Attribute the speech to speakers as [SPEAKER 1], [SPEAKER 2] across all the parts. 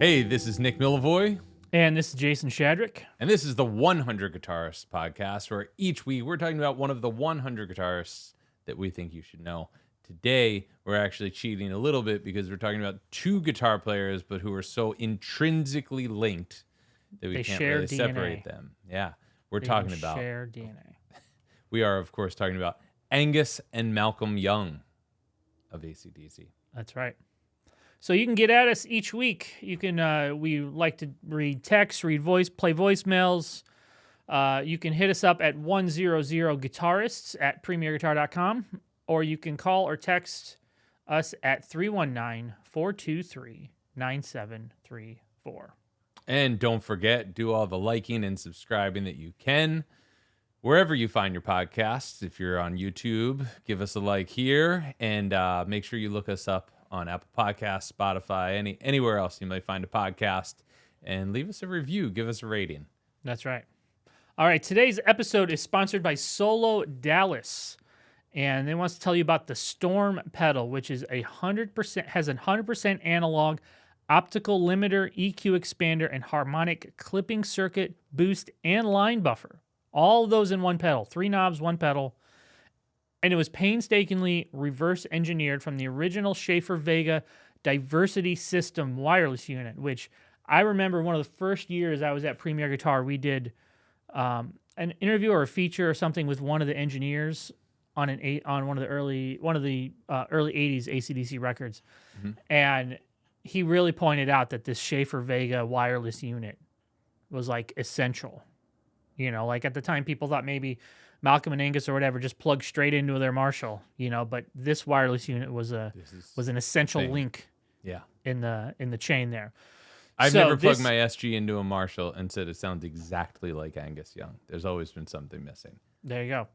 [SPEAKER 1] Hey, this is Nick Millivoy.
[SPEAKER 2] And this is Jason Shadrick.
[SPEAKER 1] And this is the 100 Guitarists podcast, where each week we're talking about one of the 100 guitarists that we think you should know. Today, we're actually cheating a little bit because we're talking about two guitar players, but who are so intrinsically linked that we can't really
[SPEAKER 2] DNA.
[SPEAKER 1] separate them. Yeah, we're talking about...
[SPEAKER 2] share DNA.
[SPEAKER 1] We are, of course, talking about Angus and Malcolm Young of ACDC.
[SPEAKER 2] That's right. So you can get at us each week. You can. We like to read text, play voicemails. You can hit us up at 100guitarists@premierguitar.com, or you can call or text us at 319-423-9734.
[SPEAKER 1] And don't forget, do all the liking and subscribing that you can. Wherever you find your podcasts, if you're on YouTube, give us a like here, and make sure you look us up on Apple Podcasts, Spotify, anywhere else you might find a podcast, and leave us a review, give us a rating.
[SPEAKER 2] That's right. All right, today's episode is sponsored by Solo Dallas, and they want to tell you about the Storm pedal, which is 100% analog, optical limiter, EQ expander, and harmonic clipping circuit, boost, and line buffer. All of those in one pedal. 3 knobs, 1 pedal. And it was painstakingly reverse engineered from the original Schaefer Vega Diversity System wireless unit, which I remember one of the first years I was at Premier Guitar, we did an interview or a feature or something with one of the engineers on one of the early 80s ACDC records. Mm-hmm. And he really pointed out that this Schaefer Vega wireless unit was like essential. You know, like at the time people thought maybe Malcolm and Angus or whatever just plugged straight into their Marshall, you know, but this wireless unit was an essential link in the chain there.
[SPEAKER 1] I've never plugged my SG into a Marshall and said it sounds exactly like Angus Young. There's always been something missing.
[SPEAKER 2] There you go.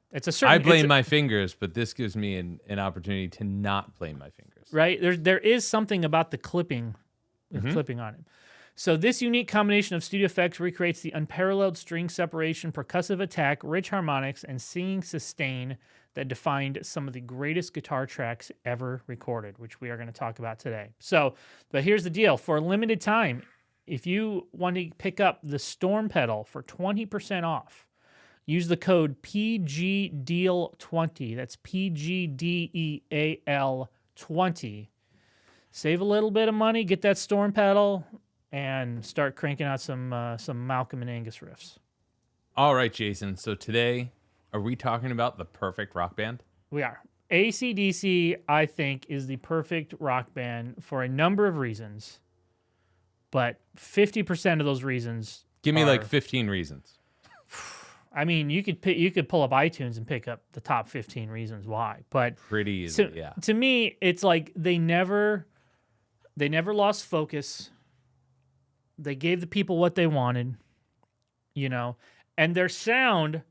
[SPEAKER 1] I blame my fingers, but this gives me an opportunity to not blame my fingers.
[SPEAKER 2] Right? There is something about the clipping on it. So this unique combination of studio effects recreates the unparalleled string separation, percussive attack, rich harmonics, and singing sustain that defined some of the greatest guitar tracks ever recorded, which we are going to talk about today. But here's the deal. For a limited time, if you want to pick up the Storm pedal for 20% off, use the code PGDEAL20. That's PGDEAL20. Save a little bit of money, get that Storm pedal, and start cranking out some Malcolm and Angus riffs.
[SPEAKER 1] All right, Jason. So today, are we talking about the perfect rock band?
[SPEAKER 2] We are. ACDC, I think, is the perfect rock band for a number of reasons, but 50% of those reasons
[SPEAKER 1] Give me like 15 reasons.
[SPEAKER 2] I mean, you could pull up iTunes and pick up the top 15 reasons why, but
[SPEAKER 1] pretty easy, yeah.
[SPEAKER 2] To me, it's like they never lost focus. They gave the people what they wanted, you know, and their sound,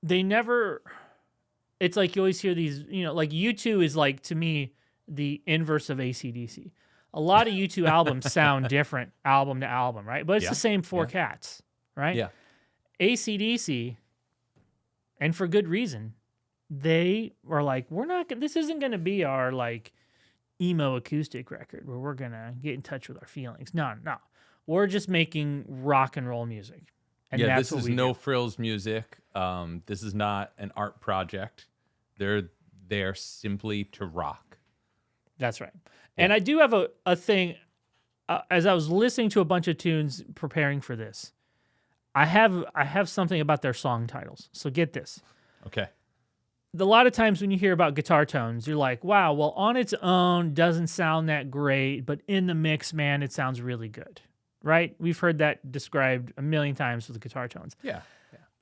[SPEAKER 2] it's like you always hear these, you know, like U2 is like, to me, the inverse of AC/DC. A lot of U2 albums sound different album to album, right? But it's the same four cats, right?
[SPEAKER 1] Yeah.
[SPEAKER 2] AC/DC, and for good reason, they were like, this isn't going to be our like emo acoustic record where we're going to get in touch with our feelings. No. We're just making rock and roll music. And that's
[SPEAKER 1] this is no frills music. This is not an art project. They're there simply to rock.
[SPEAKER 2] That's right. Yeah. And I do have a thing, as I was listening to a bunch of tunes preparing for this, I have something about their song titles. So get this.
[SPEAKER 1] Okay.
[SPEAKER 2] A lot of times when you hear about guitar tones, you're like, wow, well, on its own doesn't sound that great, but in the mix, man, it sounds really good. Right? We've heard that described a million times with the guitar tones.
[SPEAKER 1] Yeah.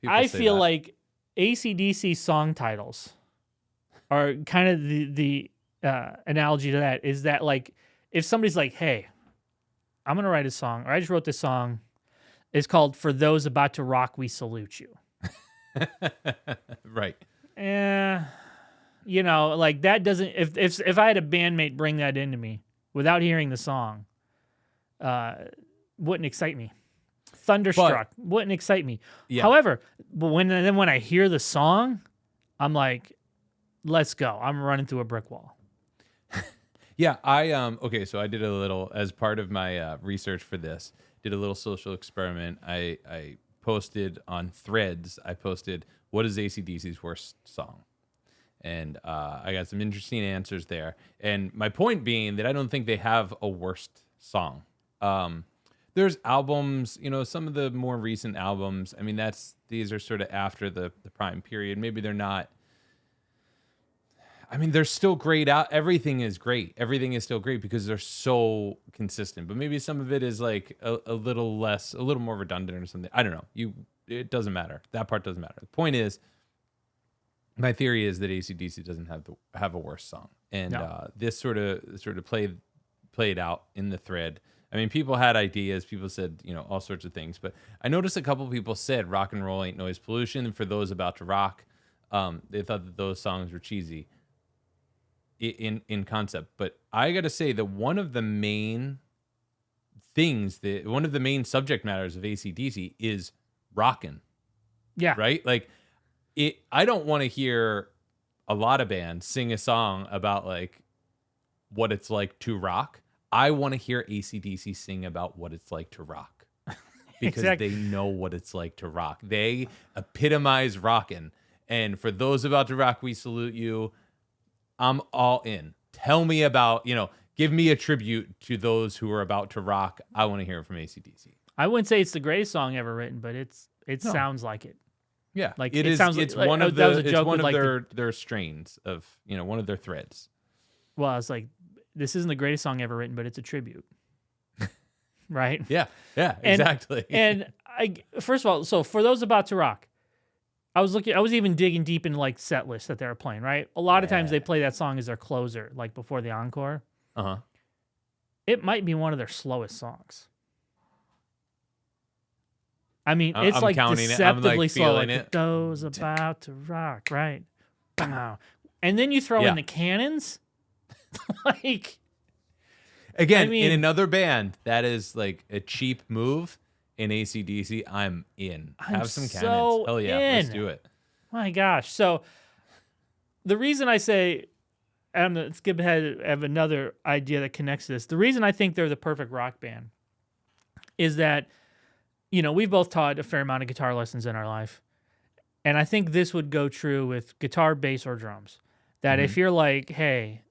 [SPEAKER 2] I feel like AC/DC song titles are kind of the analogy to that, is that like if somebody's like, hey, I'm going to write a song, or I just wrote this song, it's called For Those About to Rock, We Salute You.
[SPEAKER 1] Right.
[SPEAKER 2] You know, like that doesn't, if I had a bandmate bring that into me without hearing the song, wouldn't excite me. Thunderstruck wouldn't excite me. Yeah. However, when I hear the song, I'm like, let's go. I'm running through a brick wall.
[SPEAKER 1] Yeah, I okay, so I did a little as part of my research for this, did a little social experiment. I posted on Threads, I posted what is ACDC's worst song? And I got some interesting answers there. And my point being that I don't think they have a worst song. There's albums, some of the more recent albums. I mean, these are sort of after the prime period. Maybe they're not. I mean, they're still great out. Everything is great. Everything is still great because they're so consistent. But maybe some of it is like a little more redundant or something. I don't know. It doesn't matter. That part doesn't matter. The point is, my theory is that AC/DC doesn't have a worse song, and this sort of played out in the thread. I mean, people had ideas. People said all sorts of things, but I noticed a couple people said "Rock and Roll Ain't Noise Pollution." And for those about to rock, they thought that those songs were cheesy in concept. But I got to say that one of the main subject matters of AC/DC is rockin'.
[SPEAKER 2] Yeah,
[SPEAKER 1] right, like. I don't want to hear a lot of bands sing a song about like what it's like to rock. I want to hear AC/DC sing about what it's like to rock because they know what it's like to rock. They epitomize rockin'. And for those about to rock, we salute you. I'm all in. Tell me about, give me a tribute to those who are about to rock. I want to hear it from AC/DC.
[SPEAKER 2] I wouldn't say it's the greatest song ever written, but it sounds like it.
[SPEAKER 1] Yeah,
[SPEAKER 2] like
[SPEAKER 1] it is.
[SPEAKER 2] Sounds
[SPEAKER 1] it's
[SPEAKER 2] like,
[SPEAKER 1] one of
[SPEAKER 2] their
[SPEAKER 1] strains of one of their threads.
[SPEAKER 2] Well, it's like this isn't the greatest song ever written, but it's a tribute, right?
[SPEAKER 1] Yeah, exactly.
[SPEAKER 2] And first of all, so for those about to rock, I was even digging deep into like set lists that they were playing. Right, a lot of times they play that song as their closer, like before the encore. It might be one of their slowest songs. I mean, it's
[SPEAKER 1] I'm
[SPEAKER 2] like deceptively slow. Like those about to rock, right? Wow. And then you throw in the cannons. Like,
[SPEAKER 1] again, in another band, that is like a cheap move. In AC/DC, I'm in. Have some cannons. Hell yeah, let's do it.
[SPEAKER 2] My gosh. So the reason I say, I'm going to skip ahead, I have another idea that connects this. The reason I think they're the perfect rock band is that we've both taught a fair amount of guitar lessons in our life. And I think this would go true with guitar, bass, or drums. That if you're like, hey,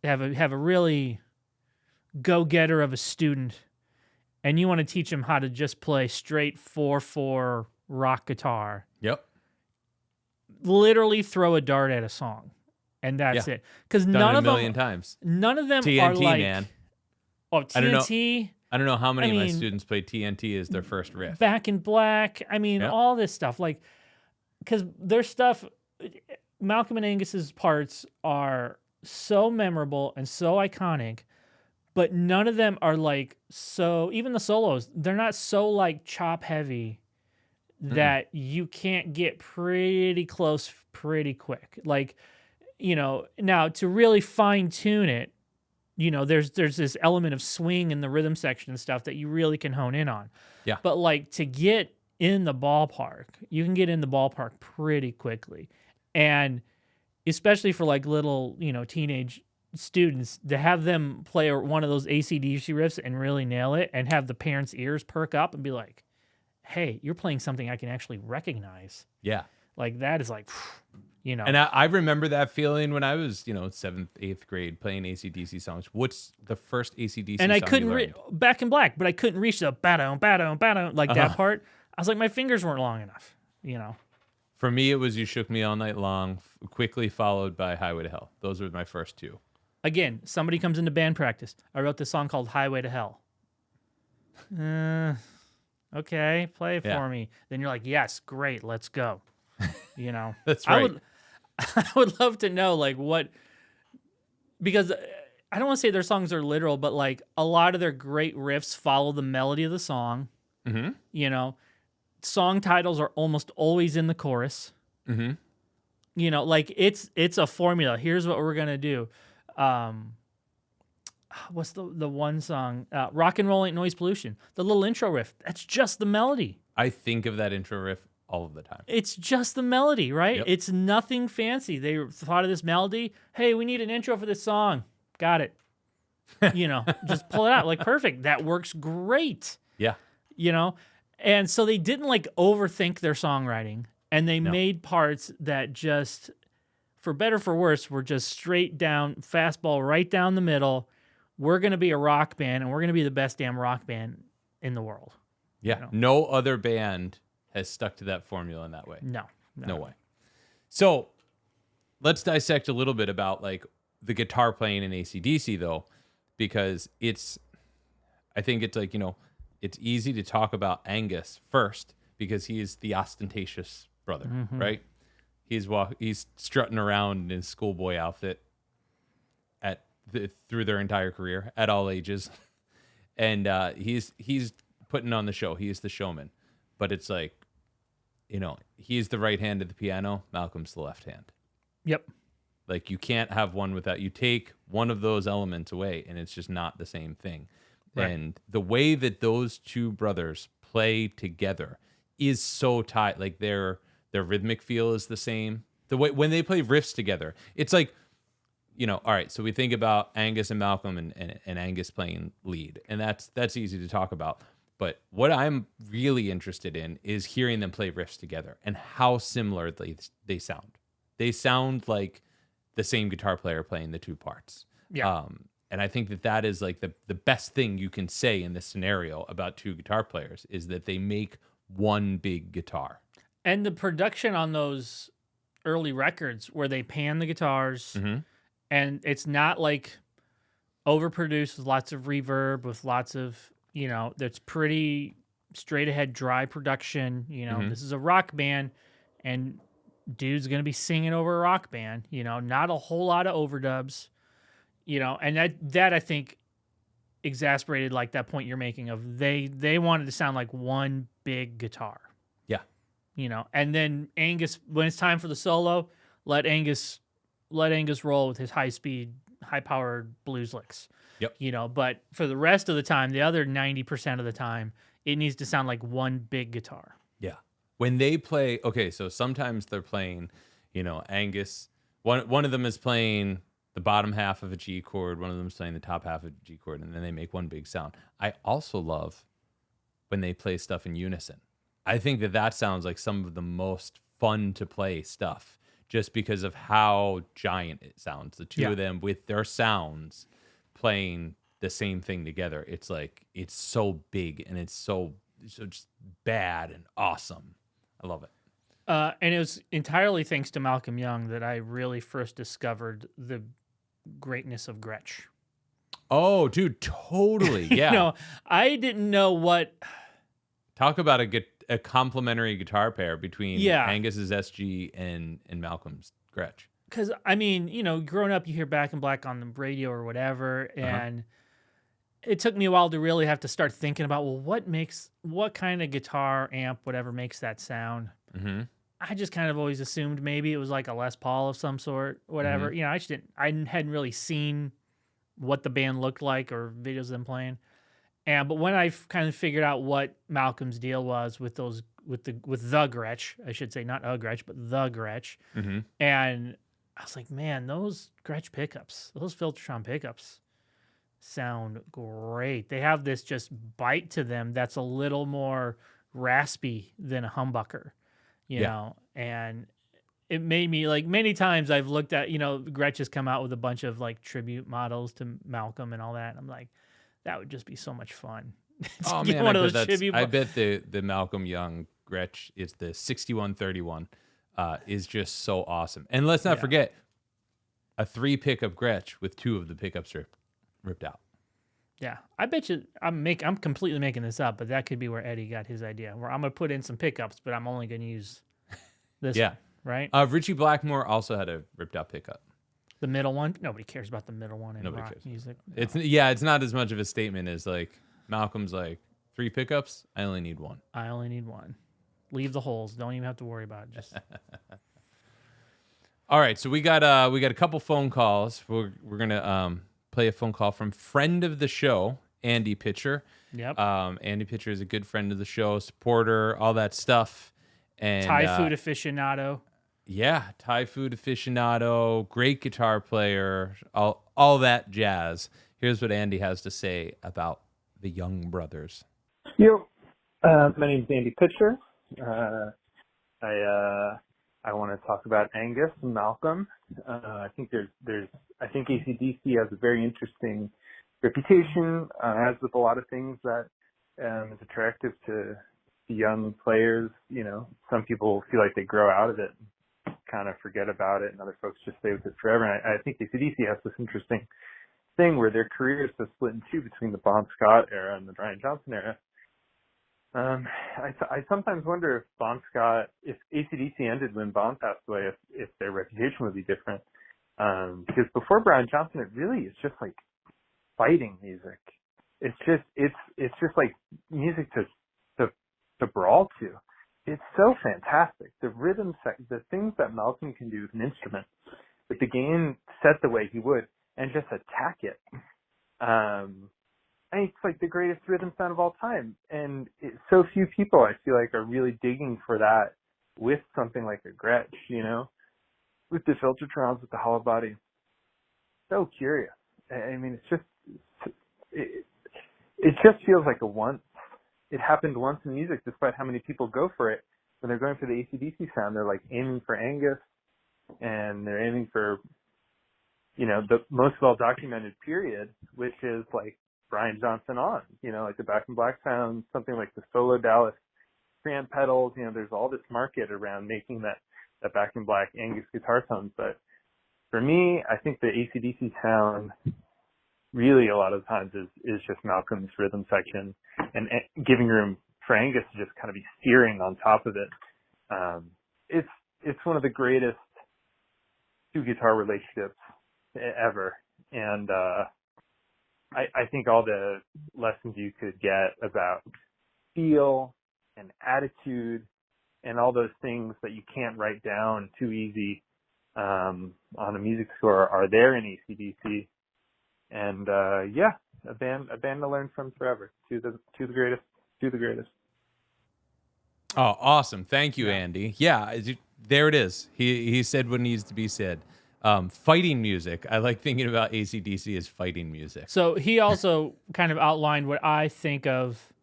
[SPEAKER 2] have a really go-getter of a student and you want to teach them how to just play straight 4/4 rock guitar.
[SPEAKER 1] Yep.
[SPEAKER 2] Literally throw a dart at a song. And that's it. Because none of them...
[SPEAKER 1] a million times.
[SPEAKER 2] None of them
[SPEAKER 1] TNT,
[SPEAKER 2] are like...
[SPEAKER 1] man.
[SPEAKER 2] Oh, TNT...
[SPEAKER 1] I don't know how many of my students played TNT as their first riff.
[SPEAKER 2] Back in Black. I mean, all this stuff. Like, because their stuff, Malcolm and Angus's parts are so memorable and so iconic, but none of them are like so, even the solos, they're not so like chop heavy that you can't get pretty close pretty quick. Like, now to really fine tune it, there's this element of swing in the rhythm section and stuff that you really can hone in on.
[SPEAKER 1] Yeah.
[SPEAKER 2] But like to get in the ballpark, you can get in the ballpark pretty quickly. And especially for like little, teenage students, to have them play one of those AC/DC riffs and really nail it and have the parents' ears perk up and be like, hey, you're playing something I can actually recognize.
[SPEAKER 1] Yeah.
[SPEAKER 2] Like that is like,
[SPEAKER 1] And I remember that feeling when I was, 7th, 8th grade playing AC/DC songs. What's the first AC/DC
[SPEAKER 2] and
[SPEAKER 1] song
[SPEAKER 2] I couldn't
[SPEAKER 1] read
[SPEAKER 2] Back in Black, but I couldn't reach the ba-dum, like that part. I was like, my fingers weren't long enough,
[SPEAKER 1] For me, it was You Shook Me All Night Long, quickly followed by Highway to Hell. Those were my first two.
[SPEAKER 2] Again, somebody comes into band practice. I wrote this song called Highway to Hell. Okay, play it for me. Then you're like, yes, great, let's go.
[SPEAKER 1] That's right.
[SPEAKER 2] I would love to know like what, because I don't want to say their songs are literal, but like a lot of their great riffs follow the melody of the song. Song titles are almost always in the chorus. Like it's a formula. Here's what we're gonna do. What's the one song? Rock and Roll Ain't Noise Pollution. The little intro riff. That's just the melody.
[SPEAKER 1] I think of that intro riff all of the time.
[SPEAKER 2] It's just the melody, right?
[SPEAKER 1] Yep.
[SPEAKER 2] It's nothing fancy. They thought of this melody. Hey, we need an intro for this song. got it. Just pull it out. Like, perfect. That works great.
[SPEAKER 1] Yeah.
[SPEAKER 2] And so they didn't like overthink their songwriting, and they
[SPEAKER 1] No.
[SPEAKER 2] made parts that just, for better or for worse, were just straight down, fastball right down the middle. We're going to be a rock band, and we're going to be the best damn rock band in the world.
[SPEAKER 1] Yeah. No other band has stuck to that formula in that way.
[SPEAKER 2] No
[SPEAKER 1] way. So let's dissect a little bit about like the guitar playing in AC/DC though, because I think it's like, it's easy to talk about Angus first because he's the ostentatious brother, right? He's strutting around in his schoolboy outfit through their entire career at all ages, and he's putting on the show. He's the showman, but it's like, he's the right hand of the piano. Malcolm's the left hand.
[SPEAKER 2] Yep.
[SPEAKER 1] Like, you can't have one without, you take one of those elements away and it's just not the same thing. Right. And the way that those two brothers play together is so tight. Like their rhythmic feel is the same. The way when they play riffs together, it's like, all right, so we think about Angus and Malcolm and Angus playing lead, and that's easy to talk about. But what I'm really interested in is hearing them play riffs together and how similar they sound. They sound like the same guitar player playing the two parts.
[SPEAKER 2] Yeah.
[SPEAKER 1] And I think that is like the best thing you can say in this scenario about two guitar players is that they make one big guitar.
[SPEAKER 2] And the production on those early records where they pan the guitars, and it's not like overproduced with lots of reverb, with lots of, that's pretty straight ahead, dry production. This is a rock band, and dude's going to be singing over a rock band, not a whole lot of overdubs. And that I think exasperated like that point you're making of they wanted to sound like one big guitar.
[SPEAKER 1] Yeah.
[SPEAKER 2] And then Angus, when it's time for the solo, let Angus roll with his high-speed, high-powered blues licks.
[SPEAKER 1] Yep.
[SPEAKER 2] But for the rest of the time, the other 90% of the time, it needs to sound like one big guitar.
[SPEAKER 1] Yeah. When they play, okay, so sometimes they're playing, Angus, one of them is playing the bottom half of a G chord, one of them is playing the top half of a G chord, and then they make one big sound. I also love when they play stuff in unison. I think that sounds like some of the most fun to play stuff just because of how giant it sounds. The two of them with their sounds playing the same thing together. It's like, it's so big and it's so just bad and awesome. I love it.
[SPEAKER 2] And it was entirely thanks to Malcolm Young that I really first discovered the greatness of Gretch.
[SPEAKER 1] Oh, dude, totally. Yeah.
[SPEAKER 2] I didn't know what.
[SPEAKER 1] Talk about a complementary guitar pair between Angus's SG and Malcolm's Gretch.
[SPEAKER 2] Because, growing up, you hear Back in Black on the radio or whatever, and it took me a while to really have to start thinking about, well, what kind of guitar amp, whatever, makes that sound?
[SPEAKER 1] Mm-hmm.
[SPEAKER 2] I just kind of always assumed maybe it was like a Les Paul of some sort, whatever.
[SPEAKER 1] Mm-hmm.
[SPEAKER 2] I hadn't really seen what the band looked like or videos of them playing. But when I kind of figured out what Malcolm's deal was with the Gretch, I should say, not a Gretch, but the Gretch, and I was like, man, those Gretch pickups, those Filtertron pickups sound great. They have this just bite to them that's a little more raspy than a humbucker. You know, and it made me, like, many times I've looked at, Gretch has come out with a bunch of like tribute models to Malcolm and all that. And I'm like, that would just be so much fun.
[SPEAKER 1] Oh man, I bet the Malcolm Young Gretch is the 6131 is just so awesome. And let's not forget a 3 pickup Gretch with 2 of the pickups ripped out.
[SPEAKER 2] Yeah, I bet you I'm completely making this up, but that could be where Eddie got his idea. Where I'm gonna put in some pickups, but I'm only gonna use this one, right?
[SPEAKER 1] Richie Blackmore also had a ripped out pickup.
[SPEAKER 2] The middle one? Nobody cares about the middle one in rock music. No.
[SPEAKER 1] It's not as much of a statement as like Malcolm's like 3 pickups. I only need 1.
[SPEAKER 2] I only need 1. Leave the holes. Don't even have to worry about it. Just
[SPEAKER 1] all right. So we got a couple phone calls. We're gonna play a phone call from friend of the show, Andy Pitcher.
[SPEAKER 2] Yep.
[SPEAKER 1] Andy Pitcher is a good friend of the show, supporter, all that stuff. And
[SPEAKER 2] Thai food aficionado.
[SPEAKER 1] Yeah, Thai food aficionado, great guitar player, all all that jazz. Here's what Andy has to say about the Young brothers.
[SPEAKER 3] Yo, my name's Andy Pitcher. I want to talk about Angus and Malcolm. I think I think ACDC has a very interesting reputation, as with a lot of things that is attractive to young players. You know, some people feel like they grow out of it, kind of forget about it, and other folks just stay with it forever. And I think ACDC has this interesting thing where their careers have split in two between the Bon Scott era and the Brian Johnson era. I sometimes wonder if ACDC ended when Bon passed away, if their reputation would be different. Because before Brian Johnson, it really is just like fighting music. It's just like music to brawl to. It's so fantastic. The rhythm, the things that Malcolm can do with an instrument, with the game set the way he would, and just attack it. It's like the greatest rhythm sound of all time. And so few people, I feel like, are really digging for that with something like a Gretch, you know, with the Filtertrons, with the hollow body. So curious. I mean, it just feels like it happened once in music, despite how many people go for it. When they're going for the ACDC sound, they're like aiming for Angus, and they're aiming for, you know, the most well-documented period, which is like Brian Johnson on, you know, like the Back in Black sound, something like the Solo Dallas preamp pedals. You know, there's all this market around making that Back in Black Angus guitar tones. But for me, I think the ACDC sound really a lot of times is just Malcolm's rhythm section and giving room for Angus to just kind of be steering on top of it. It's one of the greatest two guitar relationships ever. And, I think all the lessons you could get about feel and attitude and all those things that you can't write down too easy on a music score are there in ACDC. And a band to learn from forever. Two the greatest.
[SPEAKER 1] Oh, awesome! Thank you, Andy. Yeah, there it is. He said what needs to be said. Fighting music. I like thinking about ACDC as fighting music.
[SPEAKER 2] So he also kind of outlined what I think of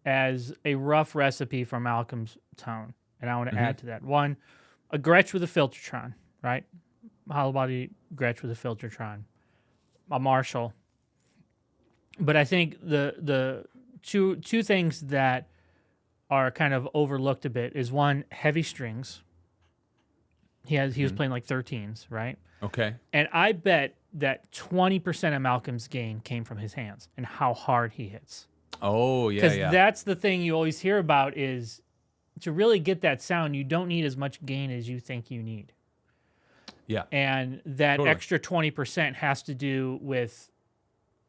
[SPEAKER 2] as a rough recipe for Malcolm's tone. And I want to add to that. One, a Gretch with a Filtertron, right? Hollow body Gretch with a Filtertron. A Marshall. But I think the two things that are kind of overlooked a bit is one, heavy strings. He was playing like 13s, right?
[SPEAKER 1] Okay.
[SPEAKER 2] And I bet that 20% of Malcolm's gain came from his hands and how hard he hits.
[SPEAKER 1] Oh, yeah,
[SPEAKER 2] Because that's the thing you always hear about is to really get that sound, you don't need as much gain as you think you need.
[SPEAKER 1] Yeah.
[SPEAKER 2] And that extra 20% has to do with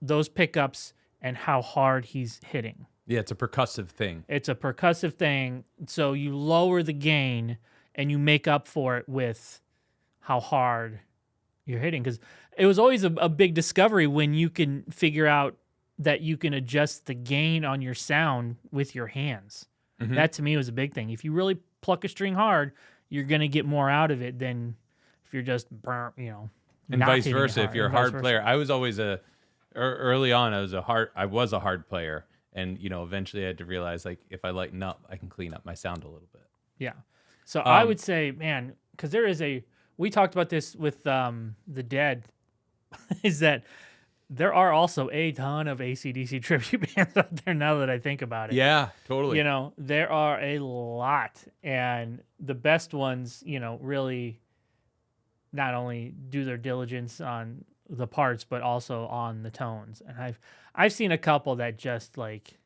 [SPEAKER 2] those pickups and how hard he's hitting.
[SPEAKER 1] Yeah, it's a percussive thing.
[SPEAKER 2] It's a percussive thing. So you lower the gain and you make up for it with how hard you're hitting. Because it was always a big discovery when you can figure out that you can adjust the gain on your sound with your hands. Mm-hmm. That to me was a big thing. If you really pluck a string hard, you're going to get more out of it than if you're just, you know,
[SPEAKER 1] and vice versa. If you're a hard player, I was always early on, I was a hard player. And, you know, eventually I had to realize, like, if I lighten up, I can clean up my sound a little bit.
[SPEAKER 2] Yeah. So I would say, man, because we talked about this with the Dead, is that there are also a ton of AC/DC tribute bands out there now that I think about it.
[SPEAKER 1] Yeah, totally.
[SPEAKER 2] You know, there are a lot. And the best ones, you know, really not only do their diligence on the parts, but also on the tones. And I've seen a couple that just like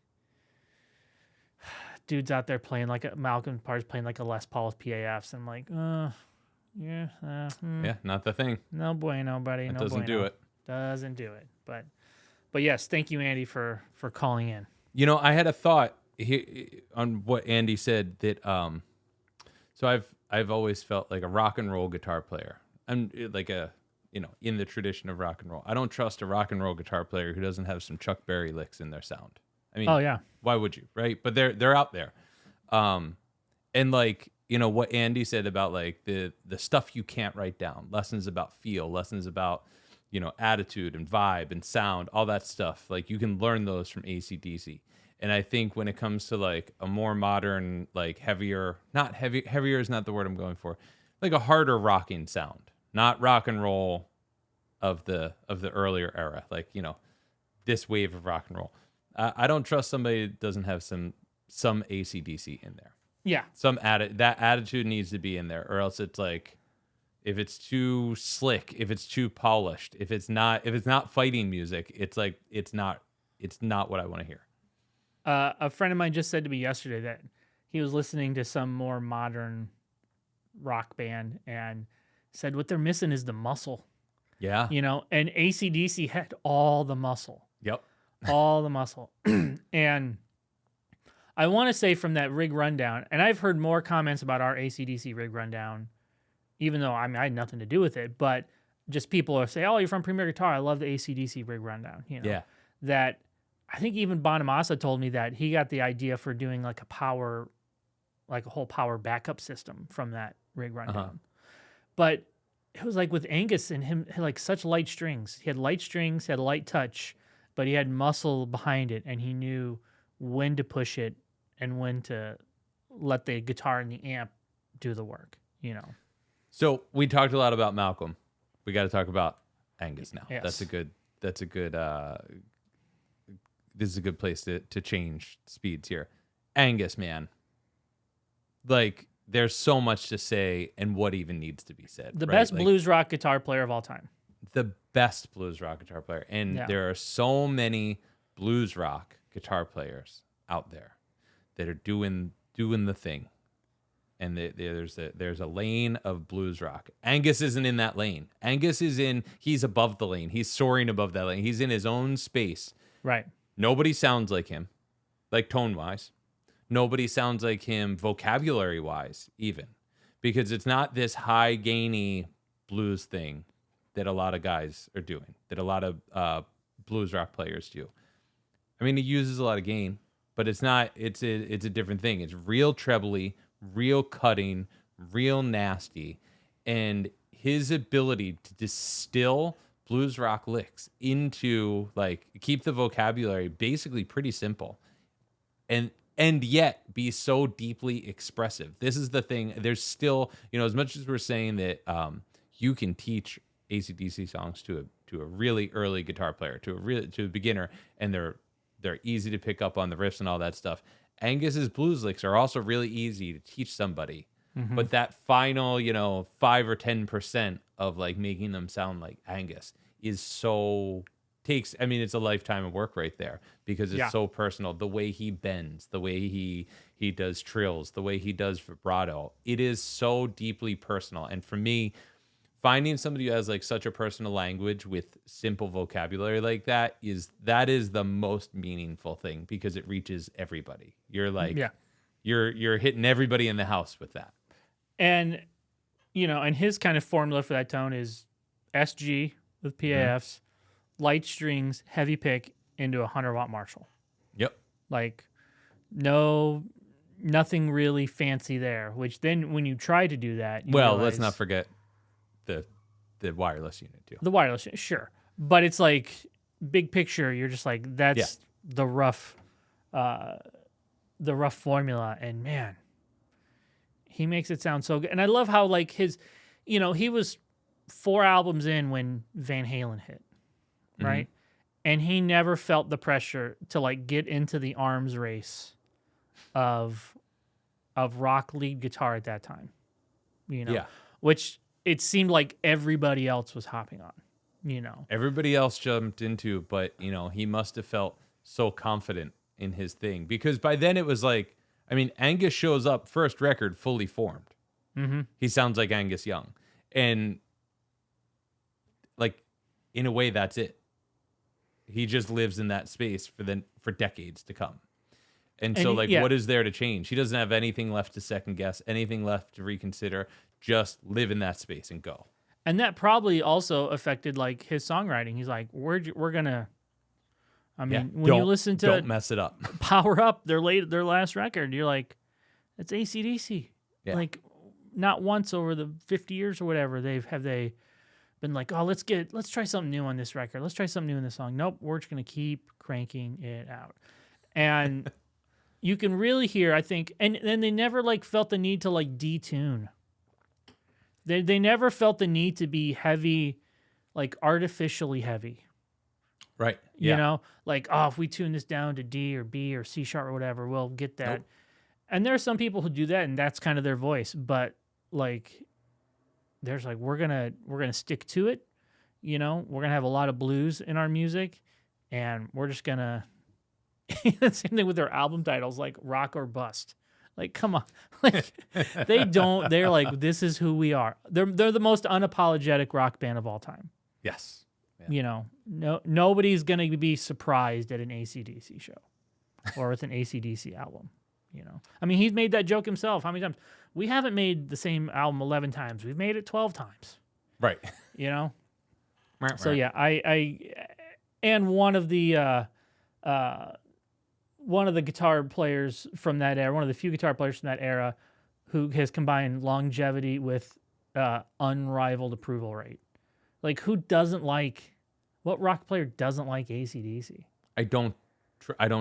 [SPEAKER 2] dudes out there playing like Malcolm parts playing like a Les Paul with PAFs. And like, yeah,
[SPEAKER 1] not the thing.
[SPEAKER 2] No bueno, buddy.
[SPEAKER 1] It
[SPEAKER 2] no
[SPEAKER 1] doesn't
[SPEAKER 2] bueno.
[SPEAKER 1] do it.
[SPEAKER 2] Doesn't do it. But yes, thank you, Andy, for calling in.
[SPEAKER 1] You know, I had a thought on what Andy said that so I've always felt like a rock and roll guitar player. I'm like in the tradition of rock and roll. I don't trust a rock and roll guitar player who doesn't have some Chuck Berry licks in their sound. I mean,
[SPEAKER 2] oh yeah,
[SPEAKER 1] why would you, right? But they're out there. And like, you know, what Andy said about like the stuff you can't write down, lessons about feel, lessons about attitude and vibe and sound, all that stuff. Like you can learn those from ACDC. And I think when it comes to like a more modern, like heavier is not the word I'm going for, like a harder rocking sound, not rock and roll of the earlier era, like, this wave of rock and roll. I don't trust somebody that doesn't have some ACDC in there.
[SPEAKER 2] Yeah.
[SPEAKER 1] That attitude needs to be in there, or else it's like, if it's too slick, if it's too polished, if it's not fighting music, it's like it's not what I want to hear.
[SPEAKER 2] A friend of mine just said to me yesterday that he was listening to some more modern rock band and said what they're missing is the muscle.
[SPEAKER 1] Yeah.
[SPEAKER 2] And AC/DC had all the muscle.
[SPEAKER 1] Yep.
[SPEAKER 2] All the muscle. And I want to say from that rig rundown, and I've heard more comments about our AC/DC rig rundown, even though I had nothing to do with it, but just people are saying, oh, you're from Premier Guitar. I love the AC/DC rig rundown.
[SPEAKER 1] Yeah.
[SPEAKER 2] That I think even Bonamassa told me that he got the idea for doing like a whole power backup system from that rig rundown. But it was like with Angus and him, like such light strings. He had light strings, had light touch, but he had muscle behind it, and he knew when to push it and when to let the guitar and the amp do the work,
[SPEAKER 1] So we talked a lot about Malcolm. We got to talk about Angus now.
[SPEAKER 2] Yes.
[SPEAKER 1] This is a good place to change speeds here. Angus, man. Like, there's so much to say, and what even needs to be said.
[SPEAKER 2] The
[SPEAKER 1] right?
[SPEAKER 2] best blues rock guitar player of all time.
[SPEAKER 1] The best blues rock guitar player. And there are so many blues rock guitar players out there that are doing the thing. And there's a lane of blues rock. Angus isn't in that lane. He's above the lane. He's soaring above that lane. He's in his own space.
[SPEAKER 2] Right.
[SPEAKER 1] Nobody sounds like him, like tone-wise. Nobody sounds like him vocabulary-wise, even. Because it's not this high-gainy blues thing that a lot of guys are doing, that a lot of blues rock players do. I mean, he uses a lot of gain, but it's not. It's a different thing. It's real trebly, real cutting, real nasty, and his ability to distill blues rock licks into, like, keep the vocabulary basically pretty simple, and yet be so deeply expressive. This is the thing. There's still, as much as we're saying that you can teach AC/DC songs to a really early guitar player, to a beginner, and they're easy to pick up on the riffs and all that stuff. Angus's blues licks are also really easy to teach somebody, but that final, 5 or 10% of like making them sound like Angus is it's a lifetime of work right there, because it's so personal. The way he bends, the way he does trills, the way he does vibrato, it is so deeply personal. And for me, finding somebody who has like such a personal language with simple vocabulary like that is the most meaningful thing, because it reaches everybody. You're like, you're hitting everybody in the house with that.
[SPEAKER 2] And, and his kind of formula for that tone is SG with PAFs, light strings, heavy pick into a 100-watt Marshall.
[SPEAKER 1] Yep.
[SPEAKER 2] Like, nothing really fancy there, which then when you try to do that,
[SPEAKER 1] let's not forget the wireless unit too.
[SPEAKER 2] The wireless, sure. But it's like, big picture, you're just like, that's the rough formula, and man, he makes it sound so good. And I love how, like, his, he was 4 albums in when Van Halen hit, right? And he never felt the pressure to like get into the arms race of rock lead guitar at that time, which it seemed like everybody else was hopping on,
[SPEAKER 1] Everybody else jumped into, but, he must have felt so confident in his thing, because by then it was like, Angus shows up, first record, fully formed. He sounds like Angus Young. And, like, in a way, that's it. He just lives in that space for decades to come. And so, what is there to change? He doesn't have anything left to second guess, anything left to reconsider. Just live in that space and go.
[SPEAKER 2] And that probably also affected like his songwriting. He's like, we're gonna. When you listen to
[SPEAKER 1] Don't Mess It Up,
[SPEAKER 2] Power Up, their last record, you're like, it's AC/DC. Yeah. Like, not once over the 50 years or whatever have they been like, oh, let's try something new on this record. Let's try something new in this song. Nope, we're just gonna keep cranking it out. And you can really hear, I think, and then they never like felt the need to like detune. They never felt the need to be heavy, like artificially heavy.
[SPEAKER 1] Right.
[SPEAKER 2] You know, like, oh, if we tune this down to D or B or C sharp or whatever, we'll get that.
[SPEAKER 1] Nope.
[SPEAKER 2] And there are some people who do that, and that's kind of their voice. But like, there's like, we're gonna stick to it. You know, we're gonna have a lot of blues in our music, and we're just gonna. The same thing with their album titles, like Rock or Bust. Like, come on, like they don't. They're like, this is who we are. They're the most unapologetic rock band of all time.
[SPEAKER 1] Yes. Yeah.
[SPEAKER 2] You know, nobody's gonna be surprised at an ACDC show or with an ACDC album. You know, I mean, he's made that joke himself. How many times? We haven't made the same album 11 times. We've made it 12 times.
[SPEAKER 1] Right.
[SPEAKER 2] You know. So yeah, I and one of the guitar players from that era, one of the few guitar players from that era, who has combined longevity with unrivaled approval rate. Like, who doesn't like? What rock player doesn't like AC/DC?
[SPEAKER 1] I don't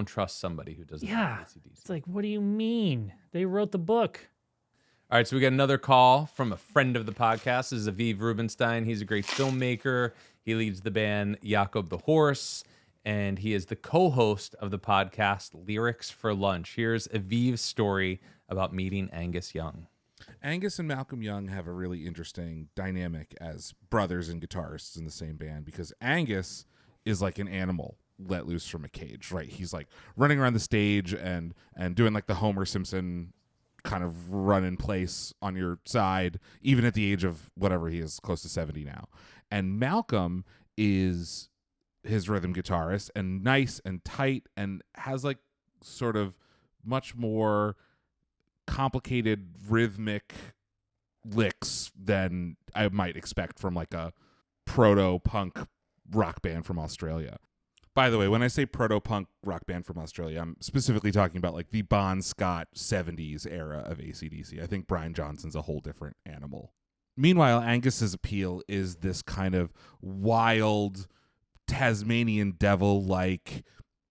[SPEAKER 1] trust somebody who doesn't.
[SPEAKER 2] Yeah,
[SPEAKER 1] like AC/DC.
[SPEAKER 2] it's like, what do you mean? They wrote the book.
[SPEAKER 1] All right, so we got another call from a friend of the podcast. This is Aviv Rubenstein. He's a great filmmaker. He leads the band Jakob the Horse, and he is the co-host of the podcast Lyrics for Lunch. Here's Aviv's story about meeting Angus Young.
[SPEAKER 4] Angus and Malcolm Young have a really interesting dynamic as brothers and guitarists in the same band, because Angus is like an animal let loose from a cage, right? He's like running around the stage and doing like the Homer Simpson kind of run in place on your side, even at the age of whatever he is, close to 70 now. And Malcolm is his rhythm guitarist and nice and tight and has like sort of much more complicated rhythmic licks than I might expect from like a proto-punk rock band from Australia. By the way, when I say proto-punk rock band from Australia, I'm specifically talking about like the Bon Scott 70s era of AC/DC. I think Brian Johnson's a whole different animal. Meanwhile, Angus's appeal is this kind of wild Tasmanian devil-like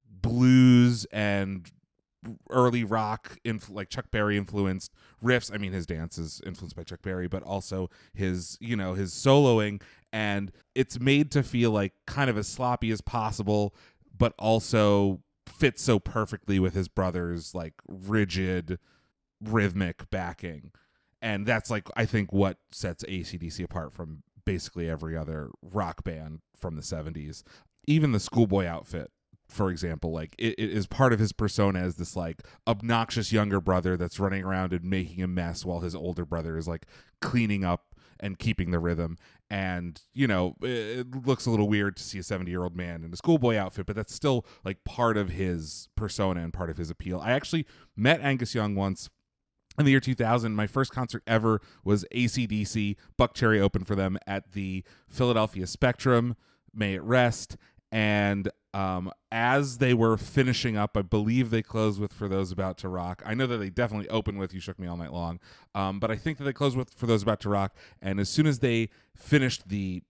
[SPEAKER 4] blues and early rock, like Chuck Berry influenced riffs. I mean, his dance is influenced by Chuck Berry, but also his soloing, and it's made to feel like kind of as sloppy as possible, but also fits so perfectly with his brother's like rigid rhythmic backing. And that's like, I think, what sets AC/DC apart from basically every other rock band from the 70s. Even the schoolboy outfit, for example, like it is part of his persona as this like obnoxious younger brother that's running around and making a mess while his older brother is like cleaning up and keeping the rhythm. And, you know, it looks a little weird to see a 70-year-old man in a schoolboy outfit, but that's still like part of his persona and part of his appeal. I actually met Angus Young once in the year 2000. My first concert ever was AC/DC. Buckcherry opened for them at the Philadelphia Spectrum. May it rest. And as they were finishing up, I believe they closed with For Those About to Rock. I know that they definitely opened with You Shook Me All Night Long, but I think that they closed with For Those About to Rock. And as soon as they finished the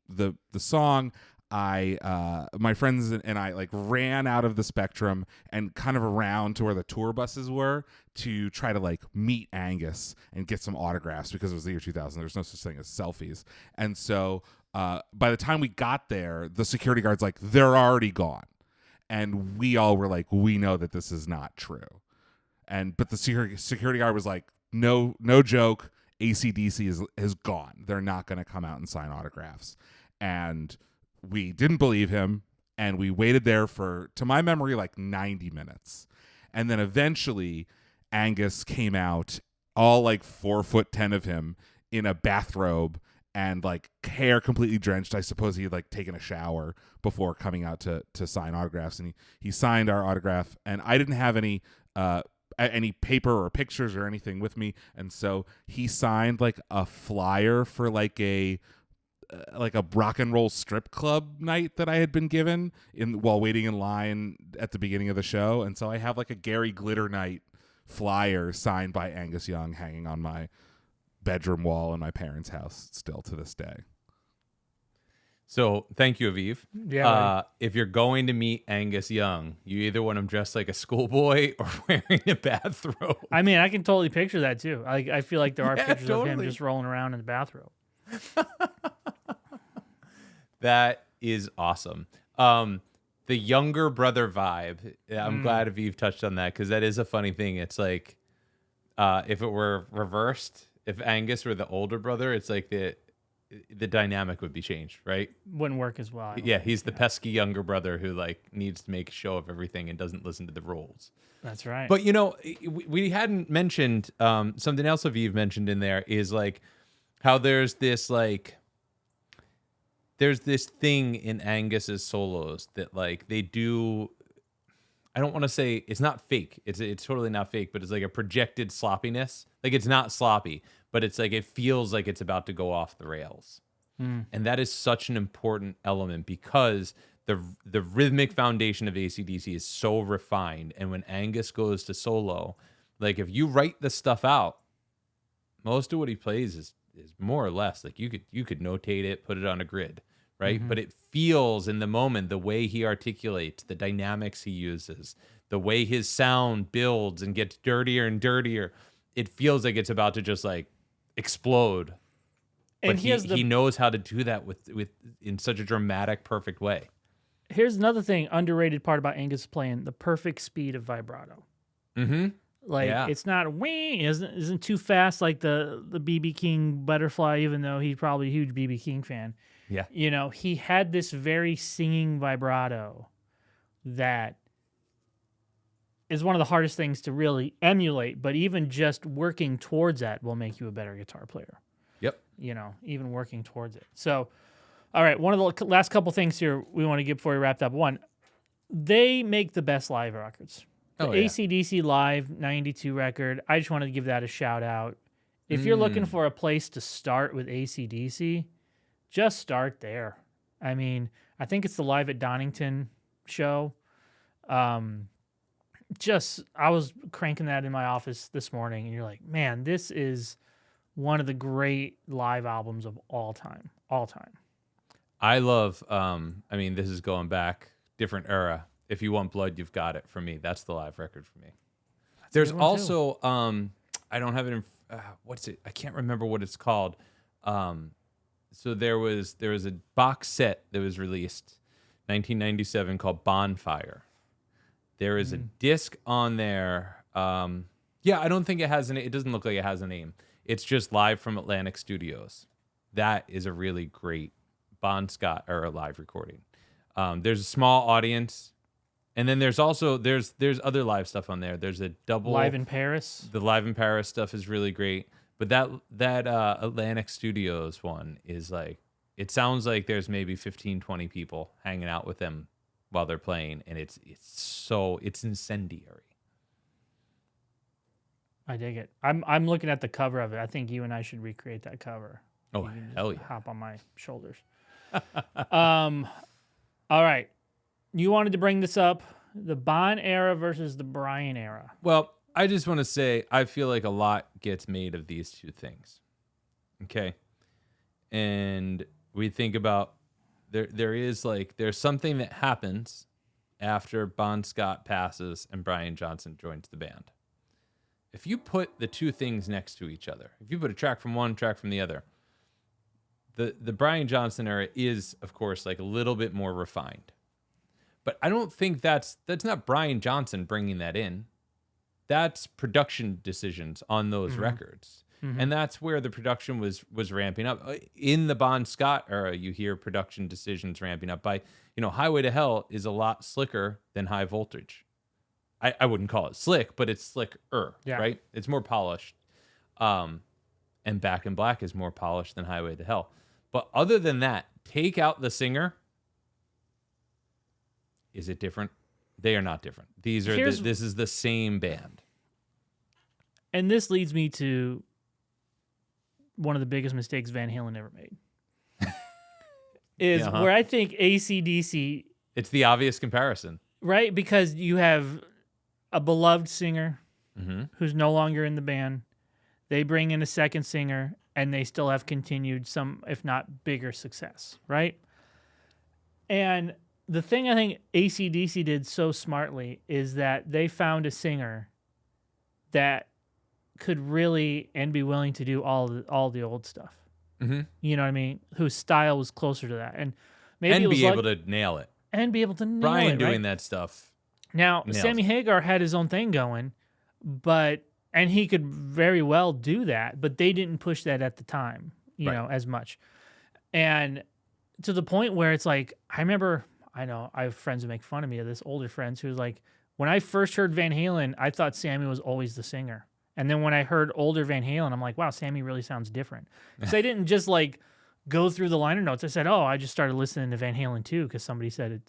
[SPEAKER 4] song, my friends and I like ran out of the Spectrum and kind of around to where the tour buses were to try to like meet Angus and get some autographs, because it was the year 2000. There was no such thing as selfies. And so by the time we got there, the security guard's like, they're already gone. And we all were like, we know that this is not true. But the security guard was like, no joke, AC/DC is gone. They're not going to come out and sign autographs. And we didn't believe him, and we waited there for, to my memory, like 90 minutes. And then eventually Angus came out, all like 4'10" of him, in a bathrobe and like hair completely drenched. I suppose he had like taken a shower before coming out to sign autographs. And he signed our autograph, and I didn't have any paper or pictures or anything with me. And so he signed like a flyer for like a rock and roll strip club night that I had been given while waiting in line at the beginning of the show. And so I have like a Gary Glitter Night flyer signed by Angus Young hanging on my bedroom wall in my parents' house still to this day.
[SPEAKER 1] So thank you, Aviv.
[SPEAKER 2] Yeah,
[SPEAKER 1] If you're going to meet Angus Young, you either want him dressed like a schoolboy or wearing a bathrobe.
[SPEAKER 2] I mean, I can totally picture that too. I feel like there are
[SPEAKER 1] Yeah,
[SPEAKER 2] pictures of him
[SPEAKER 1] totally.
[SPEAKER 2] just rolling around in the bathrobe.
[SPEAKER 1] That is awesome. The younger brother vibe. I'm glad Aviv touched on that because that is a funny thing. It's like if it were reversed, if Angus were the older brother, it's like the dynamic would be changed, right?
[SPEAKER 2] Wouldn't work as well. I don't
[SPEAKER 1] Yeah,
[SPEAKER 2] think.
[SPEAKER 1] he's the pesky younger brother who like needs to make a show of everything and doesn't listen to the rules.
[SPEAKER 2] That's right.
[SPEAKER 1] But you know, we hadn't mentioned something else Aviv mentioned in there is like how there's this thing in Angus's solos that like they do. I don't want to say it's not fake. It's totally not fake, but it's like a projected sloppiness. Like it's not sloppy, but it's like it feels like it's about to go off the rails. And that is such an important element because the rhythmic foundation of ACDC is so refined. And when Angus goes to solo, like if you write the stuff out, most of what he plays is more or less like you could notate it, put it on a grid, right? But it feels in the moment, the way he articulates, the dynamics he uses, the way his sound builds and gets dirtier and dirtier, it feels like it's about to just like explode.
[SPEAKER 2] And
[SPEAKER 1] But he knows how to do that with in such a dramatic, perfect way.
[SPEAKER 2] here's another thing underrated part about Angus playing the perfect speed of vibrato.
[SPEAKER 1] Mm-hmm.
[SPEAKER 2] Like
[SPEAKER 1] Yeah.
[SPEAKER 2] it's not isn't too fast like the BB King Butterfly, even though he's probably a huge BB King fan.
[SPEAKER 1] Yeah.
[SPEAKER 2] You know, he had this very singing vibrato that is one of the hardest things to really emulate, but even just working towards that will make you a better guitar player.
[SPEAKER 1] Yep.
[SPEAKER 2] You know, even working towards it. So, all right, one of the last couple things here we want to get before we wrapped up. One, they make the best live records. The
[SPEAKER 1] Oh, yeah.
[SPEAKER 2] ACDC Live 92 record, I just wanted to give that a shout out. If you're looking for a place to start with ACDC, just start there. I mean, I think it's the Live at Donington show. I was cranking that in my office this morning, and you're like, man, this is one of the great live albums of all time. All time.
[SPEAKER 1] I love, I mean, this is going back, different era. If You Want Blood, You've Got It for me. That's the live record for me. There's
[SPEAKER 2] good one, too.
[SPEAKER 1] also, I don't have it in, what's it? I can't remember what it's called. So there was a box set that was released 1997 called Bonfire. There is a disc on there. Yeah, I don't think it has it doesn't look like it has a name. It's just live from Atlantic Studios. That is a really great Bon Scott or a live recording. There's a small audience, and then there's also there's other live stuff on there. There's a double
[SPEAKER 2] Live in Paris.
[SPEAKER 1] The Live in Paris stuff is really great, but that Atlantic Studios one is like it sounds like there's maybe 15, 20 people hanging out with them while they're playing, and it's incendiary.
[SPEAKER 2] I dig it. I'm looking at the cover of it. I think you and I should recreate that cover.
[SPEAKER 1] Oh,
[SPEAKER 2] You can just
[SPEAKER 1] hell yeah.
[SPEAKER 2] Hop on my shoulders. All right. You wanted to bring this up, the Bon era versus the Brian era.
[SPEAKER 1] Well, I just want to say I feel like a lot gets made of these two things. Okay. And we think about there's something that happens after Bon Scott passes and Brian Johnson joins the band. If you put the two things next to each other, if you put a track from one, track from the other, the Brian Johnson era is, of course, like a little bit more refined. But I don't think that's not Brian Johnson bringing that in. That's production decisions on those records. And that's where the production was ramping up. In the Bon Scott era, you hear production decisions ramping up by, Highway to Hell is a lot slicker than High Voltage. I wouldn't call it slick, but it's slicker,
[SPEAKER 2] Yeah.
[SPEAKER 1] right? It's more polished. And Back in Black is more polished than Highway to Hell. But other than that, take out the singer. Is it different? They are not different. These are this is the same band.
[SPEAKER 2] And this leads me to one of the biggest mistakes Van Halen ever made. Is
[SPEAKER 1] Yeah, huh?
[SPEAKER 2] where I think AC/DC,
[SPEAKER 1] It's the obvious comparison.
[SPEAKER 2] right? Because you have a beloved singer
[SPEAKER 1] Mm-hmm.
[SPEAKER 2] who's no longer in the band. They bring in a second singer, and they still have continued some, if not bigger, success, right? And the thing I think ACDC did so smartly is that they found a singer that could really and be willing to do all the old stuff.
[SPEAKER 1] Mm-hmm.
[SPEAKER 2] You know what I mean? Whose style was closer to that, and maybe
[SPEAKER 1] And
[SPEAKER 2] it was
[SPEAKER 1] be able to nail it.
[SPEAKER 2] and be able to nail
[SPEAKER 1] Brian
[SPEAKER 2] it,
[SPEAKER 1] doing
[SPEAKER 2] right?
[SPEAKER 1] that stuff.
[SPEAKER 2] Now,
[SPEAKER 1] nails
[SPEAKER 2] Sammy
[SPEAKER 1] it.
[SPEAKER 2] Hagar had his own thing going, and he could very well do that, but they didn't push that at the time, you
[SPEAKER 1] Right.
[SPEAKER 2] know, as much. And to the point where it's like, I have friends who make fun of me, of this older friends who's like, when I first heard Van Halen, I thought Sammy was always the singer. And then when I heard older Van Halen, I'm like, wow, Sammy really sounds different. Because I didn't just like go through the liner notes. I said, oh, I just started listening to Van Halen too, because somebody said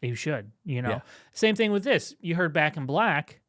[SPEAKER 2] you should, you know.
[SPEAKER 1] Yeah.
[SPEAKER 2] Same thing with this. You heard Back in Black,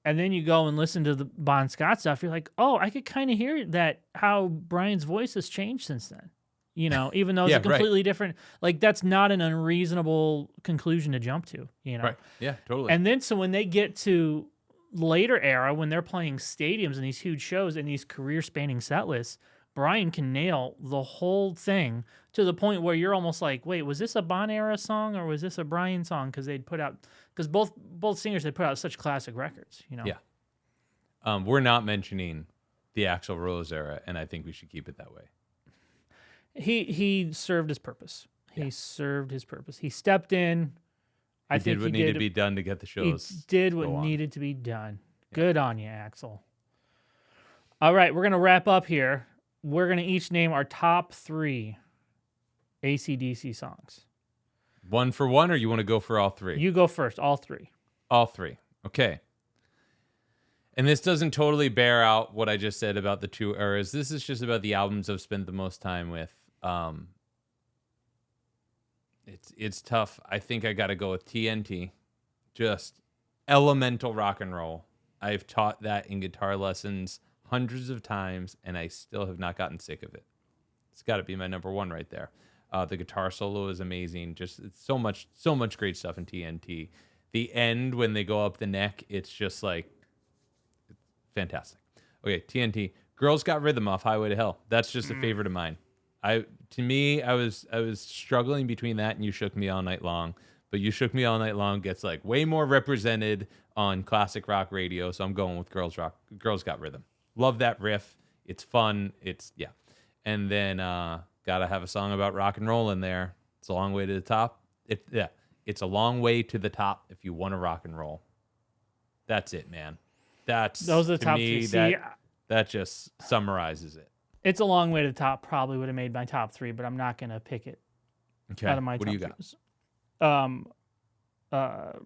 [SPEAKER 2] and then you go and listen to the Bon Scott stuff. You're like, oh, I could kind of hear that, how Brian's voice has changed since then. You know, even though it's
[SPEAKER 1] Yeah,
[SPEAKER 2] a completely different, like that's not an unreasonable conclusion to jump to, you know.
[SPEAKER 1] Right. Yeah, totally.
[SPEAKER 2] And then so when they get to later era, when they're playing stadiums and these huge shows and these career spanning set lists, Brian can nail the whole thing to the point where you're almost like, wait, was this a Bon era song or was this a Brian song? Because both singers had put out such classic records, you know.
[SPEAKER 1] Yeah. We're not mentioning the Axl Rose era, and I think we should keep it that way.
[SPEAKER 2] He served his purpose. He
[SPEAKER 1] Yeah.
[SPEAKER 2] served his purpose. He stepped in. I
[SPEAKER 1] He
[SPEAKER 2] think
[SPEAKER 1] did what needed to be done to get the
[SPEAKER 2] He
[SPEAKER 1] shows.
[SPEAKER 2] did what
[SPEAKER 1] go on.
[SPEAKER 2] needed to be done. Good on you, Axel. All right, we're going to wrap up here. We're going to each name our top 3 AC/DC songs.
[SPEAKER 1] One for one, or you want to go for all three?
[SPEAKER 2] You go first, all 3.
[SPEAKER 1] All three. Okay. And this doesn't totally bear out what I just said about the 2 eras. This is just about the albums I've spent the most time with. It's tough. I think I got to go with TNT. Just elemental rock and roll. I've taught that in guitar lessons hundreds of times, and I still have not gotten sick of it. It's got to be my number 1 right there. The guitar solo is amazing. Just it's so much great stuff in TNT. The end when they go up the neck, it's just like fantastic. Okay, TNT. Girls Got Rhythm off Highway to Hell. That's just a favorite of mine. I was struggling between that and You Shook Me All Night Long, but You Shook Me All Night Long gets like way more represented on classic rock radio, so I'm going with Girls Got Rhythm. Love that riff. It's fun. And then gotta have a song about rock and roll in there. It's a long way to the top. It's a long way to the top if you want to rock and roll. That's it, man.
[SPEAKER 2] Those are the
[SPEAKER 1] to
[SPEAKER 2] top
[SPEAKER 1] me,
[SPEAKER 2] 3. See,
[SPEAKER 1] that just summarizes it.
[SPEAKER 2] it's a long way to the top. Probably would have made my top 3, but I'm not going to pick it
[SPEAKER 1] Okay.
[SPEAKER 2] out of my
[SPEAKER 1] What
[SPEAKER 2] top
[SPEAKER 1] do you got?
[SPEAKER 2] 3s.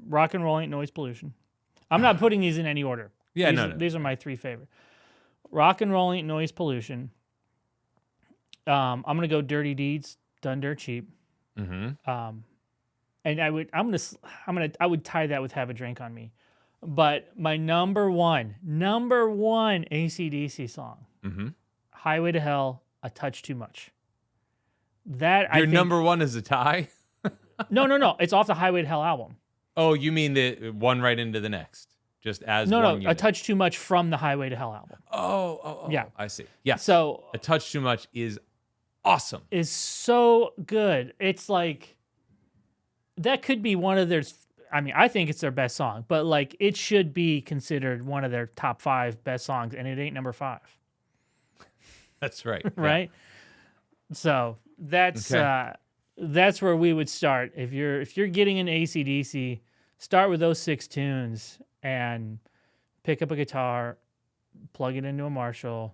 [SPEAKER 2] Rock and Roll Ain't Noise Pollution. I'm not putting these in any order.
[SPEAKER 1] Yeah,
[SPEAKER 2] these these are my 3 favorite. Rock and Roll Ain't Noise Pollution. I'm gonna go Dirty Deeds, Done Dirt Cheap.
[SPEAKER 1] Mm-hmm.
[SPEAKER 2] And I would tie that with Have a Drink on Me. But my number one AC/DC song,
[SPEAKER 1] Mm-hmm.
[SPEAKER 2] Highway to Hell, A Touch Too Much. That I
[SPEAKER 1] Your
[SPEAKER 2] think,
[SPEAKER 1] number 1 is a tie?
[SPEAKER 2] No. It's off the Highway to Hell album.
[SPEAKER 1] Oh, you mean the one right into the next? Just as
[SPEAKER 2] No,
[SPEAKER 1] one
[SPEAKER 2] A
[SPEAKER 1] unit.
[SPEAKER 2] Touch Too Much from the Highway to Hell album.
[SPEAKER 1] Oh.
[SPEAKER 2] Yeah.
[SPEAKER 1] I see. Yeah.
[SPEAKER 2] So
[SPEAKER 1] A Touch Too Much is awesome.
[SPEAKER 2] is so good. It's like that could be one of their. I mean, I think it's their best song, but like it should be considered one of their top 5 best songs, and it ain't number 5,
[SPEAKER 1] That's right.
[SPEAKER 2] right? So that's
[SPEAKER 1] Okay.
[SPEAKER 2] that's where we would start. If you're getting an AC/DC, start with those 6 tunes and pick up a guitar, plug it into a Marshall,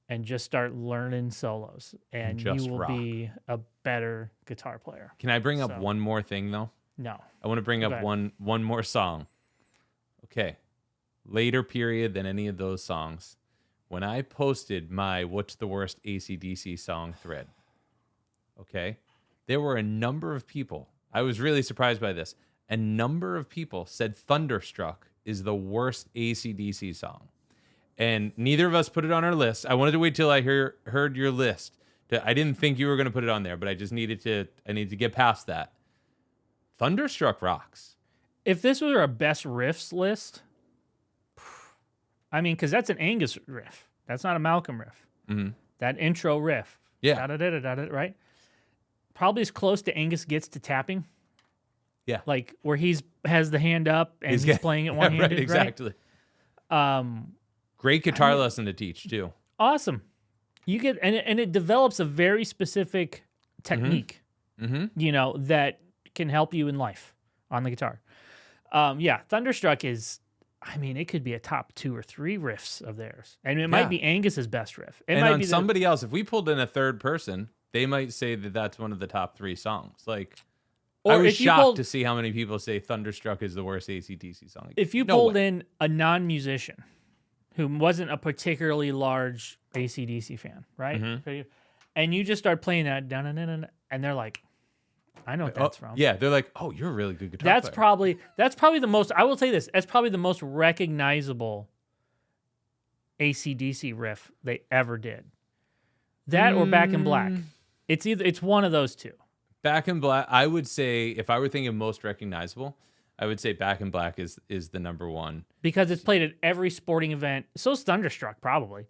[SPEAKER 2] and just start learning solos, and
[SPEAKER 1] just
[SPEAKER 2] you will
[SPEAKER 1] rock.
[SPEAKER 2] be a better guitar player.
[SPEAKER 1] Can I bring up
[SPEAKER 2] So-
[SPEAKER 1] one more thing though?
[SPEAKER 2] No.
[SPEAKER 1] I want to bring
[SPEAKER 2] Go
[SPEAKER 1] up
[SPEAKER 2] ahead.
[SPEAKER 1] one more song. Okay. Later period than any of those songs. When I posted my What's the Worst AC/DC song thread, okay, there were a number of people. I was really surprised by this. A number of people said Thunderstruck is the worst AC/DC song. And neither of us put it on our list. I wanted to wait till I heard your list. I didn't think you were going to put it on there, but I just needed to get past that. Thunderstruck rocks.
[SPEAKER 2] If this was our best riffs list, I mean, because that's an Angus riff. That's not a Malcolm riff.
[SPEAKER 1] Mm-hmm.
[SPEAKER 2] That intro riff.
[SPEAKER 1] Yeah.
[SPEAKER 2] Da-da-da-da-da, right? probably as close to Angus gets to tapping.
[SPEAKER 1] Yeah.
[SPEAKER 2] Like where has the hand up and he's playing it one-handed,
[SPEAKER 1] right, exactly.
[SPEAKER 2] Right?
[SPEAKER 1] Great guitar lesson to teach too.
[SPEAKER 2] Awesome. You get and it develops a very specific technique, you know, that can help you in life on the guitar. Yeah, Thunderstruck is, I mean, it could be a top 2 or 3 riffs of theirs, and it might be Angus's best riff. It
[SPEAKER 1] and
[SPEAKER 2] might
[SPEAKER 1] on
[SPEAKER 2] be
[SPEAKER 1] somebody else, if we pulled in a third person, they might say that that's one of the top 3 songs. Like,
[SPEAKER 2] or
[SPEAKER 1] I was shocked to see how many people say Thunderstruck is the worst AC/DC song.
[SPEAKER 2] If you pulled in a non-musician who wasn't a particularly large AC/DC fan, right? And you just start playing that, and they're like, I know what that's from.
[SPEAKER 1] Yeah, they're like, oh, you're a really good guitar player.
[SPEAKER 2] That's probably the most, I will say this, that's probably the most recognizable AC/DC riff they ever did. That or Back in Black. It's one of those two.
[SPEAKER 1] Back in Black, I would say, if I were thinking most recognizable, I would say Back in Black is the number one.
[SPEAKER 2] Because it's played at every sporting event. So is Thunderstruck, probably.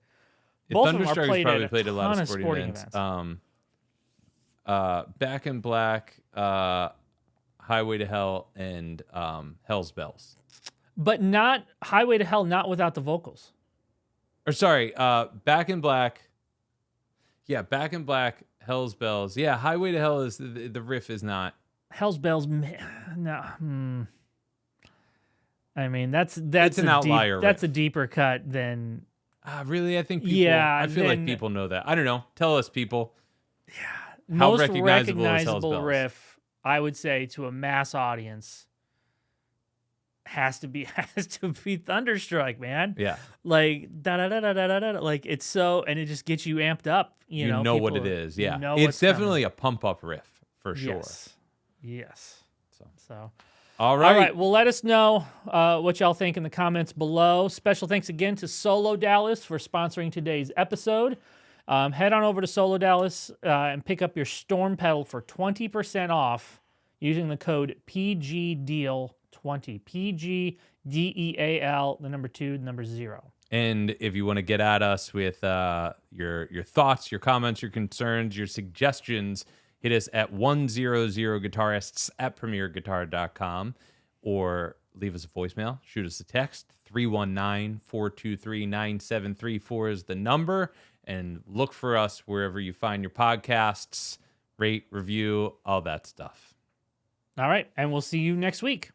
[SPEAKER 2] Both
[SPEAKER 1] Thunderstruck
[SPEAKER 2] of them are played
[SPEAKER 1] probably played
[SPEAKER 2] at
[SPEAKER 1] a lot of sporting events. Back in Black, Highway to Hell, and Hell's Bells.
[SPEAKER 2] But not Highway to Hell, not without the vocals.
[SPEAKER 1] Or sorry, Back in Black. Yeah, Back in Black, Hell's Bells. Yeah, Highway to Hell is the riff is not.
[SPEAKER 2] Hell's Bells, no. I mean, that's
[SPEAKER 1] an outlier.
[SPEAKER 2] That's a deeper cut than.
[SPEAKER 1] Really, I think people.
[SPEAKER 2] Yeah,
[SPEAKER 1] I feel like people know that. I don't know. Tell us, people.
[SPEAKER 2] Yeah,
[SPEAKER 1] How
[SPEAKER 2] most
[SPEAKER 1] recognizable is Hell's
[SPEAKER 2] recognizable
[SPEAKER 1] Bells?
[SPEAKER 2] riff, I would say, to a mass audience, has to be Thunderstruck, man.
[SPEAKER 1] Yeah,
[SPEAKER 2] like da da da da da da, like it's so, and it just gets you amped up. You know
[SPEAKER 1] what it is. Yeah,
[SPEAKER 2] know
[SPEAKER 1] it's definitely a pump up riff for sure.
[SPEAKER 2] Yes. So.
[SPEAKER 1] All right.
[SPEAKER 2] Well, let us know what y'all think in the comments below. Special thanks again to Solo Dallas for sponsoring today's episode. Head on over to Solo Dallas and pick up your Storm pedal for 20% off using the code PGDEAL20. PGDEAL, the number 2, the number 0.
[SPEAKER 1] And if you want to get at us with your thoughts, your comments, your concerns, your suggestions, hit us at 100guitarists@premierguitar.com or leave us a voicemail. Shoot us a text. 319-423-9734 is the number. And look for us wherever you find your podcasts. Rate, review, all that stuff.
[SPEAKER 2] All right. And we'll see you next week.